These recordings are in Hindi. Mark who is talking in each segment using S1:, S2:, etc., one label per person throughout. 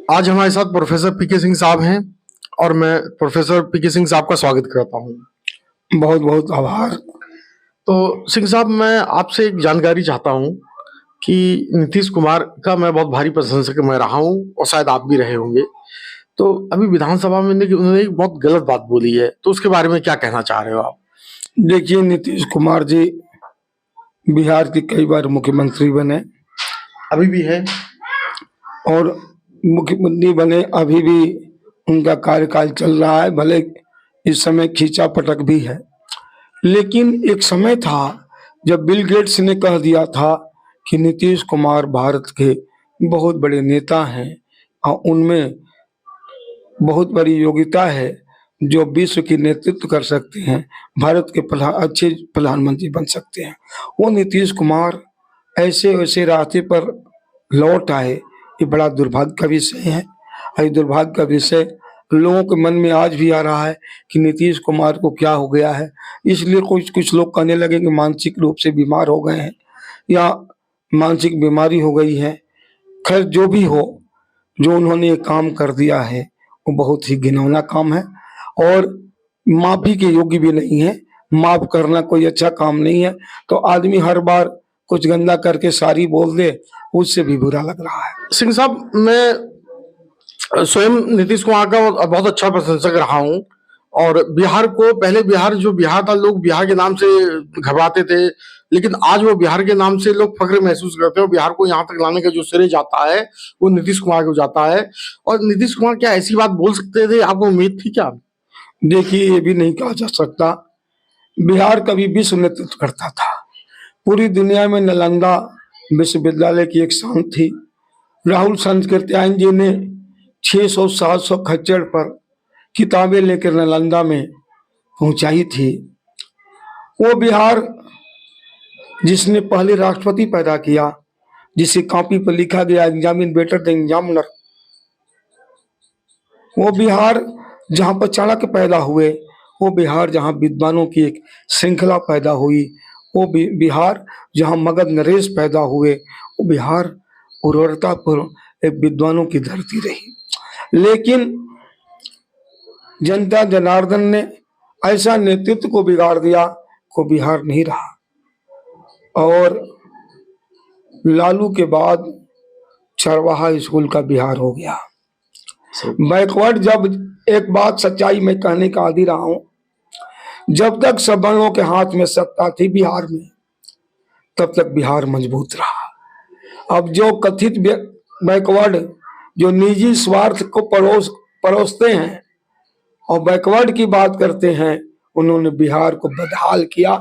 S1: आज हमारे साथ प्रोफेसर पीके सिंह साहब हैं और मैं प्रोफेसर पीके सिंह साहब का स्वागत करता हूं।
S2: बहुत बहुत आभार।
S1: तो सिंह साहब, मैं आपसे एक जानकारी चाहता हूं कि नीतीश कुमार का मैं बहुत भारी प्रशंसक मैं रहा हूं और शायद आप भी रहे होंगे। तो अभी विधानसभा में उन्होंने एक बहुत गलत बात बोली है, तो उसके बारे में क्या कहना चाह रहे हो आप?
S2: देखिए, नीतीश कुमार जी बिहार के कई बार मुख्यमंत्री बने,
S1: अभी भी है,
S2: और मुख्यमंत्री बने अभी भी उनका कार्यकाल चल रहा है। भले इस समय खींचा पटक भी है, लेकिन एक समय था जब बिल गेट्स ने कह दिया था कि नीतीश कुमार भारत के बहुत बड़े नेता हैं और उनमें बहुत बड़ी योग्यता है, जो विश्व की नेतृत्व कर सकते हैं, भारत के अच्छे प्रधानमंत्री बन सकते हैं। वो नीतीश कुमार ऐसे वैसे रास्ते पर लौट आए, ये बड़ा दुर्भाग्य का विषय है। ये दुर्भाग्य का विषय लोगों के मन में आज भी आ रहा है कि नीतीश कुमार को क्या हो गया है। इसलिए कुछ कुछ लोग कहने लगे कि मानसिक रूप से बीमार हो गए हैं या मानसिक बीमारी हो गई है। खैर, जो भी हो, जो उन्होंने ये काम कर दिया है वो बहुत ही घिनौना काम है और माफी के योग्य भी नहीं है। माफ करना कोई अच्छा काम नहीं है। तो आदमी हर बार कुछ गंदा करके सारी बोल दे, उससे भी बुरा लग रहा है।
S1: सिंह साहब, मैं स्वयं नीतीश कुमार का बहुत अच्छा प्रशंसक रहा हूं और बिहार को पहले जो बिहार था, लोग बिहार के नाम से घबराते थे, लेकिन आज वो बिहार के नाम से लोग फख्र महसूस करते हैं और बिहार को यहाँ तक लाने का जो श्रेय जाता है वो नीतीश कुमार को जाता है। और नीतीश कुमार क्या ऐसी बात बोल सकते थे? आपको उम्मीद थी क्या?
S2: देखिए, ये भी नहीं कहा जा सकता। बिहार कभी विश्व नेतृत्व करता था। पूरी दुनिया में नालंदा विश्वविद्यालय की एक शान थी। राहुल सांकृत्यायन जी ने 600-700 खच्चर पर किताबें लेकर नालंदा में पहुंचाई थी। वो बिहार जिसने पहले राष्ट्रपति पैदा किया, जिसे कॉपी पर लिखा गया एग्जामिन बेटर देन एग्जामिनर, वो बिहार जहां पर चाणक्य पैदा हुए, वो बिहार जहां विद्वानों की एक श्रृंखला पैदा हुई, वो बिहार जहां मगध नरेश पैदा हुए, वो बिहार उर्वरता पर एक विद्वानों की धरती रही। लेकिन जनता जनार्दन ने ऐसा नेतृत्व को बिगाड़ दिया को बिहार नहीं रहा। और लालू के बाद चरवाहा स्कूल का बिहार हो गया। बैकवर्ड, जब एक बात सच्चाई में कहने का आदी रहा हूं, जब तक सवर्णों के हाथ में सत्ता थी बिहार में, तब तक बिहार मजबूत रहा। अब जो कथित बैकवर्ड, जो निजी स्वार्थ को परोसते हैं और बैकवर्ड की बात करते हैं, उन्होंने बिहार को बदहाल किया।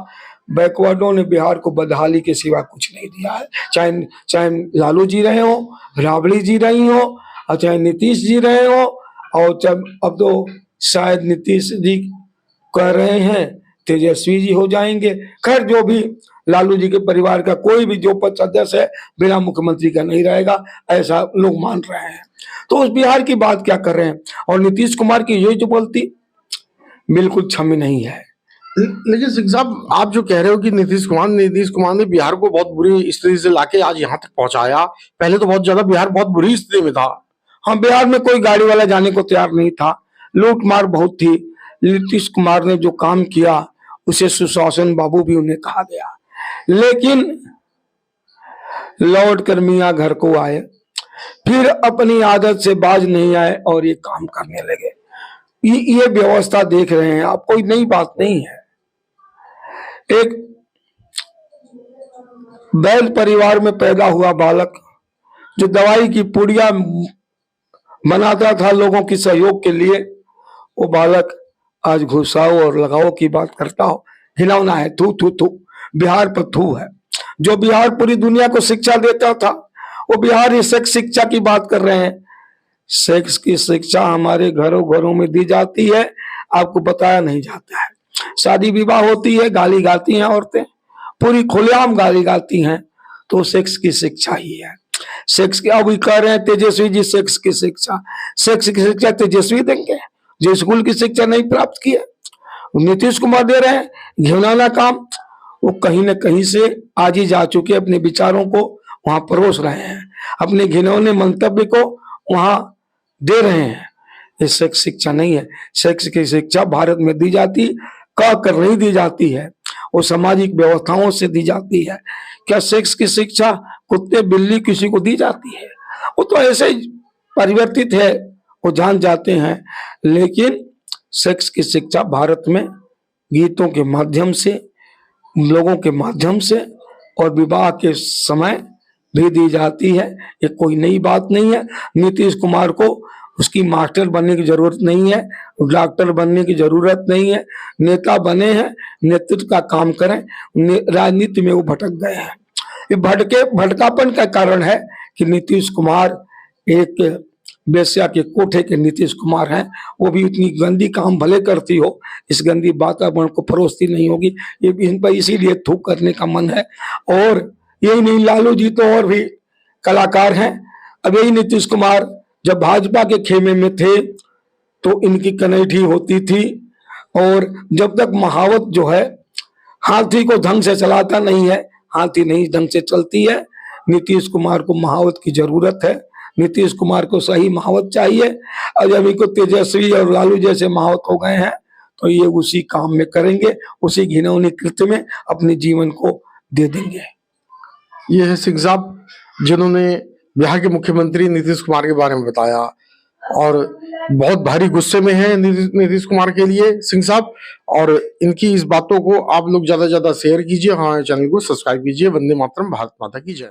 S2: बैकवर्डों ने बिहार को बदहाली के सिवा कुछ नहीं दिया है। चाहे लालू जी रहे हो, राबड़ी जी रही हो, और चाहे नीतीश जी रहे हो, और जब अब तो शायद नीतीश जी कह रहे हैं तेजस्वी जी हो जाएंगे। खैर, जो भी लालू जी के परिवार का कोई भी जो सदस्य है बिना मुख्यमंत्री का नहीं रहेगा, ऐसा लोग मान रहे हैं। तो उस बिहार की बात क्या कर रहे हैं? और नीतीश कुमार की यही जो बोलती बिल्कुल क्षम्य नहीं है।
S1: लेकिन सिंह साहब, आप जो कह रहे हो कि नीतीश कुमार ने बिहार को बहुत बुरी स्थिति से लाके आज यहाँ तक पहुंचाया, पहले तो बहुत ज्यादा बिहार बहुत बुरी स्थिति में था।
S2: हाँ, बिहार में कोई गाड़ी वाला जाने को तैयार नहीं था, लूट मार बहुत थी। नीतीश कुमार ने जो काम किया उसे सुशासन बाबू भी उन्हें कहा गया, लेकिन लौट कर मियाँ घर को आए, फिर अपनी आदत से बाज नहीं आए और ये काम करने लगे। ये व्यवस्था देख रहे हैं आप, कोई नई बात नहीं है। एक बैल परिवार में पैदा हुआ बालक जो दवाई की पुड़िया बनाता था लोगों की सहयोग के लिए, वो बालक आज घुसाओ और लगाओ की बात करता हो। हिलौना है, थू थू थू, बिहार पर थू है। जो बिहार पूरी दुनिया को शिक्षा देता था, वो बिहार ये सेक्स शिक्षा की बात कर रहे हैं। सेक्स की शिक्षा हमारे घरों घरों में दी जाती है, आपको बताया नहीं जाता है। शादी विवाह होती है, गाली गाती हैं औरतें, पूरी खुलेआम गाली गाती हैं, तो सेक्स की शिक्षा ही है। सेक्स की, अब कह रहे हैं तेजस्वी जी सेक्स की शिक्षा तेजस्वी देंगे जो स्कूल की शिक्षा नहीं प्राप्त की है, नीतीश कुमार दे रहे हैं। घिनौना काम, वो कहीं न कहीं से आज ही जा चुके, अपने विचारों को वहां परोस रहे हैं, अपने घिनौने मंतव्य को वहां दे रहे हैं, ये सेक्स शिक्षा नहीं है। सेक्स की शिक्षा भारत में दी जाती, कह कर नहीं दी जाती है, वो सामाजिक व्यवस्थाओं से दी जाती है। क्या सेक्स की शिक्षा कुत्ते बिल्ली किसी को दी जाती है? वो तो ऐसे ही परिवर्तित है, वो जान जाते हैं। लेकिन सेक्स की शिक्षा भारत में गीतों के माध्यम से, लोगों के माध्यम से और विवाह के समय भी दी जाती है। ये कोई नई बात नहीं है। नीतीश कुमार को उसकी मास्टर बनने की जरूरत नहीं है, डॉक्टर बनने की जरूरत नहीं है। नेता बने हैं, नेतृत्व का काम करें। राजनीति में वो भटक गए हैं। ये भटकापन का कारण है कि नीतीश कुमार एक बेश्या के कोठे के नीतीश कुमार हैं। वो भी इतनी गंदी काम भले करती हो, इस गंदी वातावरण को परोसती नहीं होगी। ये इन पर इसीलिए थूक करने का मन है। और यही नहीं, लालू जी तो और भी कलाकार हैं। अब यही नीतीश कुमार जब भाजपा के खेमे में थे तो इनकी कनैठी होती थी। और जब तक महावत जो है, हाथी को ढंग से चलाता नहीं है, हाथी नहीं ढंग से चलती है। नीतीश कुमार को महावत की जरूरत है। नीतीश कुमार को सही महावत चाहिए। और जब इनको तेजस्वी और लालू जैसे महावत हो गए हैं तो ये उसी काम में करेंगे, उसी घिनौनी कृत्य में अपने जीवन को दे देंगे।
S1: ये है सिंह साहब जिन्होंने बिहार के मुख्यमंत्री नीतीश कुमार के बारे में बताया और बहुत भारी गुस्से में है नीतीश कुमार के लिए सिंह साहब। और इनकी इस बातों को आप लोग ज्यादा से ज्यादा शेयर कीजिए, हमारे चैनल को सब्सक्राइब कीजिए। वंदे मातरम, भारत माता की जय।